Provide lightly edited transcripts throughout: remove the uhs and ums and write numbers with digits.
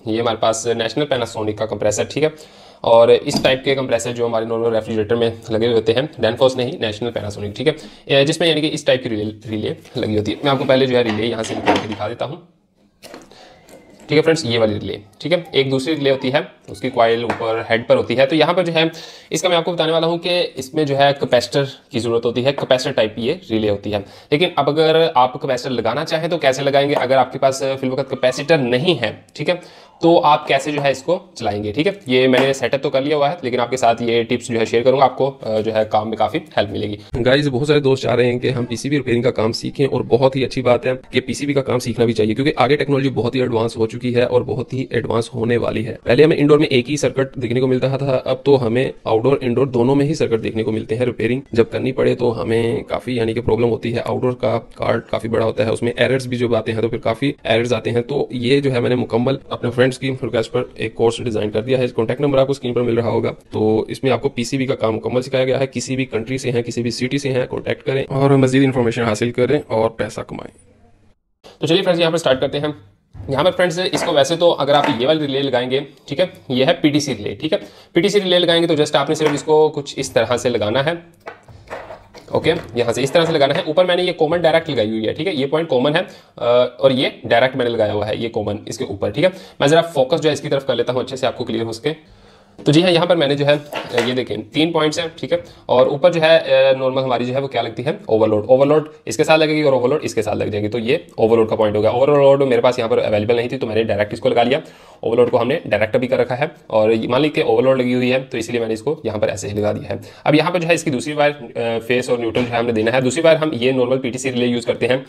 ये हमारे पास national Panasonic का कंप्रेसर, ठीक है। और इस टाइप के कंप्रेसर जो हमारे नॉर्मल रेफ्रिजरेटर में लगे हुए होते हैं, डैनफोर्स नहीं, नेशनल पैनासोनिक, ठीक है, जिसमें यानी कि इस टाइप की रिले लगी होती है। मैं आपको पहले जो है रिले यहाँ से निकाल के दिखा देता हूँ, ठीक है फ्रेंड्स। ये वाली रिले, ठीक है। एक दूसरी रिले होती है, उसकी कॉइल ऊपर हेड पर होती है। तो यहाँ पर जो है इसका मैं आपको बताने वाला हूँ कि इसमें जो है कैपेसिटर की जरूरत होती है, कैपेसिटर टाइप ये रिले होती है। लेकिन अब अगर आप कैपेसिटर लगाना चाहें तो कैसे लगाएंगे, अगर आपके पास फिलवक्त कैपेसिटर नहीं है, ठीक है, तो आप कैसे जो है इसको चलाएंगे, ठीक है। ये मैंने सेटअप तो कर लिया हुआ है, लेकिन आपके साथ ये टिप्स जो है शेयर करूंगा, आपको जो है काम में काफी हेल्प मिलेगी। गाइस, बहुत सारे दोस्त चाह रहे हैं कि हम पीसीबी रिपेयरिंग का काम सीखें, और बहुत ही अच्छी बात है कि पीसीबी का काम सीखना भी चाहिए, क्योंकि आगे टेक्नोलॉजी बहुत ही एडवांस हो चुकी है और बहुत ही एडवांस होने वाली है। पहले हमें इंडोर में एक ही सर्किट देखने को मिलता था, अब तो हमें आउटडोर इंडोर दोनों में ही सर्किट देखने को मिलते हैं। रिपेयरिंग जब करनी पड़े तो हमें काफी यानी कि प्रॉब्लम होती है। आउटडोर का कार्ड काफी बड़ा होता है, उसमें एरर्स भी जब आते हैं तो फिर काफी एरर्स आते हैं। तो ये जो है मैंने मुकम्मल अपने फ्रेंड्स की रिक्वेस्ट पर एक कोर्स डिजाइन कर दिया है। कॉन्टैक्ट नंबर आपको स्क्रीन पर मिल रहा होगा। तो इसमें आपको पीसीबी का काम मुकम्मल सिखाया गया है। किसी भी कंट्री से हैं, किसी भी सिटी से हैं, कॉन्टैक्ट करें और मजीद इन्फॉर्मेशन हासिल करें और पैसा कमाएं। तो चलिए फ्रेंड्स यहाँ पर स्टार्ट करते हैं। यहाँ पर फ्रेंड्स इसको वैसे तो अगर आप ये वाली रिले लगाएंगे, ठीक है, ये है पीटीसी रिले, ठीक है। पीटीसी रिले लगाएंगे तो जस्ट आपने सिर्फ इसको कुछ इस तरह से लगाना है, ओके, यहाँ से इस तरह से लगाना है। ऊपर मैंने ये कॉमन डायरेक्ट लगाई हुई है, ठीक है, ये पॉइंट कॉमन है और ये डायरेक्ट मैंने लगाया हुआ है, ये कॉमन इसके ऊपर, ठीक है। मैं जरा फोकस जो है इसकी तरफ कर लेता हूँ अच्छे से, आपको क्लियर हो सके। तो जी हाँ, यहाँ पर मैंने जो है ये देखें 3 पॉइंट्स हैं, ठीक है। और ऊपर जो है नॉर्मल हमारी जो है वो क्या लगती है, ओवरलोड। ओवरलोड इसके साथ लगेगी और ओवरलोड इसके साथ लग जाएगी, तो ये ओवरलोड का पॉइंट हो गया। ओवरलोड मेरे पास यहाँ पर अवेलेबल नहीं थी तो मैंने डायरेक्ट इसको लगा लिया। ओवरलोड को हमने डायरेक्ट भी कर रखा है और मान लीजिए ओवरलोड लगी हुई है तो इसलिए मैंने इसको यहाँ पर ऐसे ही लगा दिया है। अब यहाँ पर जो है इसकी दूसरी वायर फेस और न्यूट्रल जो है हमने देना है। दूसरी वायर हम ये नॉर्मल पीटीसी रिले यूज करते हैं।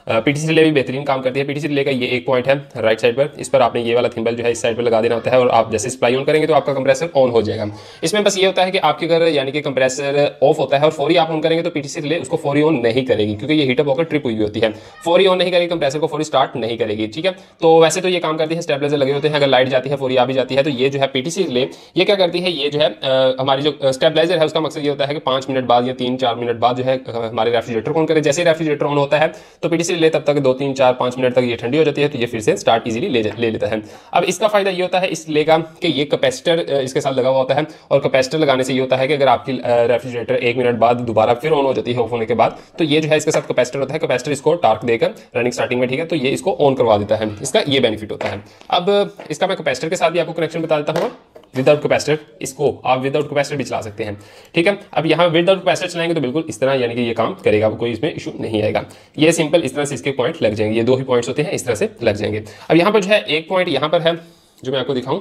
पीटीसी रिले भी बेहतरीन काम करती है। पीटीसी रिले का ये एक पॉइंट है राइट साइड पर, इस पर आपने ये वाला थिम्बल जो है इस साइड पर लगा देना होता है और आप जैसे सप्लाई ऑन करेंगे तो आपका कंप्रेसर ऑन हो जाएगा। इसमें बस ये होता है कि आपके अगर यानी कि कंप्रेसर ऑफ होता है और फौरी आप ऑन करेंगे तो पीटीसी रिले उसको फौरी ऑन नहीं करेगी, क्योंकि ये हीटअप होकर ट्रिप हुई होती है। फौरी ऑन नहीं करेगी, कंप्रेसर को फौरी स्टार्ट नहीं करेगी, ठीक है। तो वैसे तो ये काम करती है, स्टेबलाइजर लगे होते हैं, अगर लाइट जाती है फौरी आ भी जाती है। तो ये जो है पीटीसी रिले ये क्या करती है, ये जो है हमारी जो स्टेबलाइजर है उसका मकसद ये होता है कि 5 मिनट बाद या 3-4 मिनट बाद जो है हमारे रेफ्रिजरेटर को ऑन करें। जैसे रेफ्रिजरेटर ऑन होता है तो पीटीसी रिले तब तक 2-3-4-5 मिनट तक ये ठंडी हो जाती है, तो ये फिर से स्टार्ट इजीली ले लेता है। अब इसका फायदा ये होता है इस रिले का कि ये कैपेसिटर इसके साथ लगा हुआ होता है और कैपेसिटर लगाने से ये होता है कि अगर आपकी रेफ्रिजरेटर 1 मिनट बाद दोबारा फिर ऑन हो जाती है ऑफ होने के बाद, तो ये जो है इसके साथ कैपेसिटर होता है, कैपेसिटर इसको टार्क देकर रनिंग स्टार्टिंग में, ठीक है, तो ये इसको ऑन करवा देता है। इसका ये बेनिफिट होता है। अब इसका मैं कैपेसिटर के साथ भी आपको कनेक्शन बता देता हूँ। विदाउट कैपेसिटर इसको आप विदाउट कैपेसिटर भी चला सकते हैं, ठीक है। अब यहाँ विदाउट कैपेसिटर चलाएंगे तो बिल्कुल इस तरह यानी कि ये काम करेगा, कोई इसमें इशू नहीं आएगा। ये सिंपल इस तरह से इसके पॉइंट लग जाएंगे, ये 2 ही पॉइंट्स होते हैं, इस तरह से लग जाएंगे। अब यहाँ पर जो है एक पॉइंट यहाँ पर है जो मैं आपको दिखाऊं,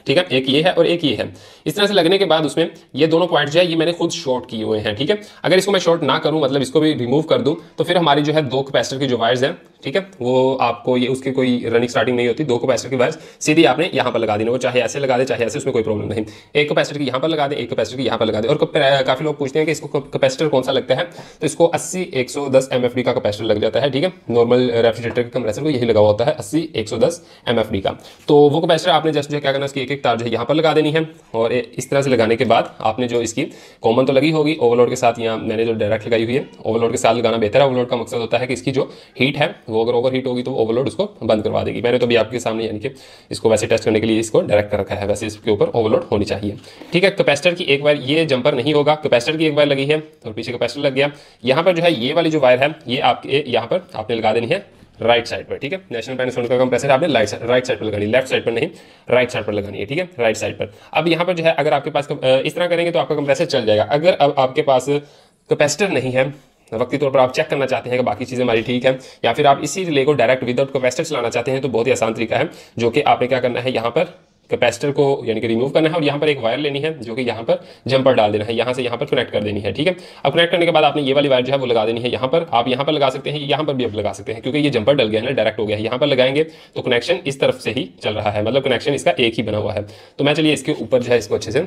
ठीक है, एक ये है और एक ये है। इस तरह से लगने के बाद उसमें ये दोनों पॉइंट जो है ये मैंने खुद शॉर्ट किए हुए हैं, ठीक है। अगर इसको मैं शॉर्ट ना करूं, मतलब इसको भी रिमूव कर दूं, तो फिर हमारी जो है 2 कैपेसिटर की जो वायर्स हैं, ठीक है, वो आपको ये उसकी कोई रनिंग स्टार्टिंग नहीं होती। 2 कैपेसिटर की वायर्स सीधी आपने यहाँ पर लगा देना, वो चाहे ऐसे लगा दे चाहे ऐसे, उसमें कोई प्रॉब्लम नहीं। एक कैपेसिटर की यहाँ पर लगा दे, एक कैपेसिटर की यहाँ पर लगा दे। और काफी लोग पूछते हैं कि इसको कैपेसिटर कौन सा लगता है, तो इसको 80-110 MFD का कैपेसिटर लग जाता है, ठीक है। नॉर्मल रेफ्रिजरेटर के कंप्रेसर को यही लगा होता है 80-110 MFD का। तो वो कैपेसिटर आपने जस्ट जो क्या करना है, उसकी एक तार जो है यहाँ पर लगा देनी है और इस तरह से लगाने के बाद आपने जो इसकी कॉमन तो लगी होगी ओवरलोड के साथ, यहाँ मैंने जो डायरेक्ट लगाई हुई है। ओवरलोड के साथ लगाना बेहतर है। ओवरलोड का मकसद होता है कि इसकी जो हीट है वो अगर ओवर हीट होगी तो ओवरलोड उसको बंद करवा देगी। मैंने तो भी आपके सामने यानी कि इसको वैसे टेस्ट करने के लिए इसको डायरेक्ट कर रखा है, वैसे इसके ऊपर ओवरलोड होनी चाहिए, ठीक है। कैपेसिटर की एक वायर ये जंपर नहीं होगा, कैपेसिटर की एक वायर लगी है और पीछे कैपेसिटर लग गया। यहाँ पर जो है ये वाली जो वायर है ये आपके यहाँ पर आपने लगा देनी है राइट साइड पर, ठीक है। नेशनल पैनासोनिक का कंप्रेसर आपने राइट साइड पर लगानी है, लेफ्ट साइड पर नहीं, राइट साइड पर लगानी है, ठीक है, राइट साइड पर। अब यहाँ पर जो है अगर आपके पास इस तरह करेंगे तो आपका कंप्रेसर चल जाएगा। अगर अब आपके पास कैपेसिटर नहीं है, वक्ती तौर पर आप चेक करना चाहते हैं कि बाकी चीज़ें हमारी ठीक है, या फिर आप इसी रिले को डायरेक्ट विदाउट कैपेसिटर चलाना चाहते हैं, तो बहुत ही आसान तरीका है, जो कि आपने क्या करना है, यहाँ पर कैपेसिटर को यानी कि रिमूव करना है और यहाँ पर एक वायर लेनी है जो कि यहाँ पर जंपर डाल देना है, यहाँ से यहाँ पर कनेक्ट कर देनी है, ठीक है। अब कनेक्ट करने के बाद आपने ये वाली वायर जो है वो लगा देनी है यहाँ पर। आप यहाँ पर लगा सकते हैं, यहाँ पर भी आप लगा सकते हैं, क्योंकि ये जंपर डल गया है ना, डायरेक्ट हो गया है। यहाँ पर लगाएंगे तो कनेक्शन इस तरफ से ही चल रहा है, मतलब कनेक्शन इसका एक ही बना हुआ है। तो मैं चलिए इसके ऊपर जो है इसको अच्छे से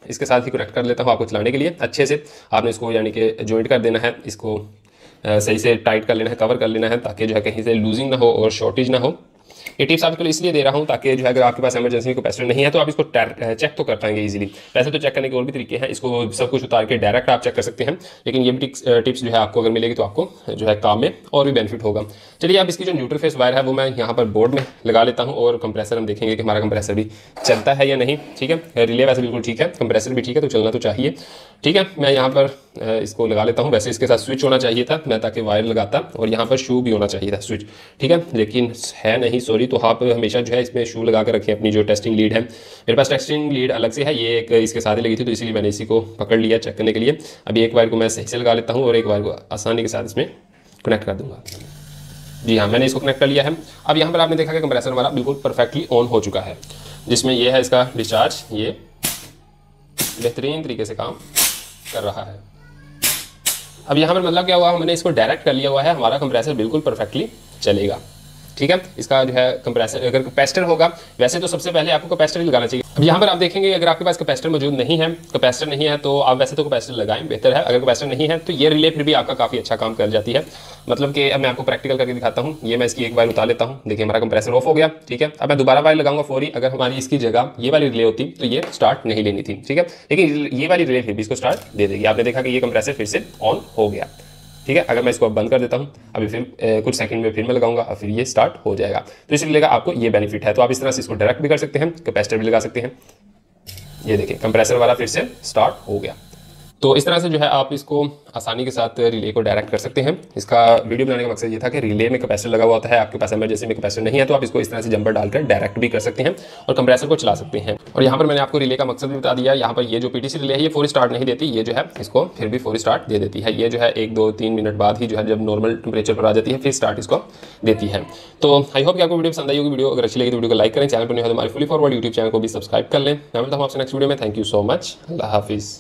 इसके साथ ही कनेक्ट कर लेता हूँ आपको चलाने के लिए। अच्छे से आपने इसको यानी कि ज्वाइंट कर देना है, इसको सही से टाइट कर लेना है, कवर कर लेना है, ताकि जो है कहीं से लूजिंग ना हो और शॉर्टेज ना हो। ये टिप्स आपको इसलिए दे रहा हूँ ताकि जो है अगर आपके पास इमरजेंसी में कैपेसिटर नहीं है तो आप इसको चेक तो कर पाएंगे इजीली। वैसे तो चेक करने के और भी तरीके हैं, इसको सब कुछ उतार के डायरेक्ट आप चेक कर सकते हैं, लेकिन ये भी टिप्स जो है आपको अगर मिलेगी तो आपको जो है काम में और भी बेनिफिट होगा। चलिए अब इसकी जो न्यूट्रल फेस वायर है वो मैं यहाँ पर बोर्ड में लगा लेता हूँ और कंप्रेसर हम देखेंगे कि हमारा कंप्रेसर भी चलता है या नहीं। ठीक है, रिले वैसे बिल्कुल ठीक है, कंप्रेसर भी ठीक है, तो चलना तो चाहिए। ठीक है, मैं यहाँ पर इसको लगा लेता हूँ। वैसे इसके साथ स्विच होना चाहिए था मैं ताकि वायर लगाता, और यहाँ पर शू भी होना चाहिए था स्विच। ठीक है, लेकिन है नहीं, सॉरी। तो आप हमेशा जो है इसमें शू लगा कर रखें अपनी जो टेस्टिंग लीड है। मेरे पास टेस्टिंग लीड अलग से है, ये एक इसके साथ ही लगी थी तो इसीलिए मैंने इसी को पकड़ लिया चेक करने के लिए। अभी एक वायर को मैं सही से लगा लेता हूँ और एक वायर को आसानी के साथ इसमें कनेक्ट कर दूंगा। जी हाँ, मैंने इसको कनेक्ट कर लिया है। अब यहाँ पर आपने देखा कि कंप्रेसर हमारा बिल्कुल परफेक्टली ऑन हो चुका है, जिसमें ये है इसका डिस्चार्ज, ये बेहतरीन तरीके से काम कर रहा है। अब यहाँ पर मतलब क्या हुआ, मैंने इसको डायरेक्ट कर लिया हुआ है, हमारा कंप्रेसर बिल्कुल परफेक्टली चलेगा। ठीक है, इसका जो है कंप्रेसर अगर कैपेसिटर होगा, वैसे तो सबसे पहले आपको कैपेसिटर ही लगाना चाहिए। अब यहाँ पर आप देखेंगे अगर आपके पास कैपेसिटर मौजूद नहीं है, कैपेसिटर नहीं है तो आप वैसे तो कैपेसिटर लगाएं, बेहतर है। अगर कैपेसिटर नहीं है तो ये रिले फिर भी आपका काफ़ी अच्छा काम कर जाती है। मतलब कि अब मैं आपको प्रैक्टिकल करके दिखाता हूँ। ये मैं इसकी एक बार उतार लेता हूँ, देखिए हमारा कंप्रेसर ऑफ हो गया। ठीक है, अब मैं दोबारा वायर लगाऊंगा फौरी। अगर हमारी इसकी जगह ये वाली रिले होती तो ये स्टार्ट नहीं लेनी थी। ठीक है, लेकिन ये वाली रिले फिर भी इसको स्टार्ट दे देगी। आपने देखा कि ये कंप्रेसर फिर से ऑन हो गया। ठीक है, अगर मैं इसको अब बंद कर देता हूँ, अभी फिर कुछ सेकंड में फिर मैं लगाऊंगा और फिर ये स्टार्ट हो जाएगा। तो इसलिए लगा आपको ये बेनिफिट है। तो आप इस तरह से इसको डायरेक्ट भी कर सकते हैं, कैपेसिटर भी लगा सकते हैं। ये देखिए कंप्रेसर वाला फिर से स्टार्ट हो गया। तो इस तरह से जो है आप इसको आसानी के साथ रिले को डायरेक्ट कर सकते हैं। इसका वीडियो बनाने का मकसद ये था कि रिले में कैपेसिटर लगा हुआ होता है, आपके पास इमरजेंसी में कैपेसिटर नहीं है तो आप इसको इस तरह से जंपर डालकर डायरेक्ट भी कर सकते हैं और कंप्रेसर को चला सकते हैं। और यहाँ पर मैंने आपको रिले का मकसद भी बता दिया। यहाँ पर ये जो पीटीसी रिले है ये फौरी स्टार्ट नहीं देती, ये जो है इसको फिर भी फौरी स्टार्ट दे देती है। ये जो है 1-2-3 मिनट बाद ही जो है जब नॉर्मल टेम्परेचर पर आ जाती है फिर स्टार्ट इसको देती है। तो आई होप कि आपको वीडियो पसंद आई होगी। वीडियो अगर अच्छी लगी तो वीडियो को लाइक करें, चैनल पर नहीं हो तो हमारे फुली फॉरवर्ड यूट्यूब चैनल को भी सब्सक्राइब कर लें। मैं मिलता हूँ आपसे नेक्स्ट वीडियो में। थैंक यू सो मच, अल्लाह हाफिज़।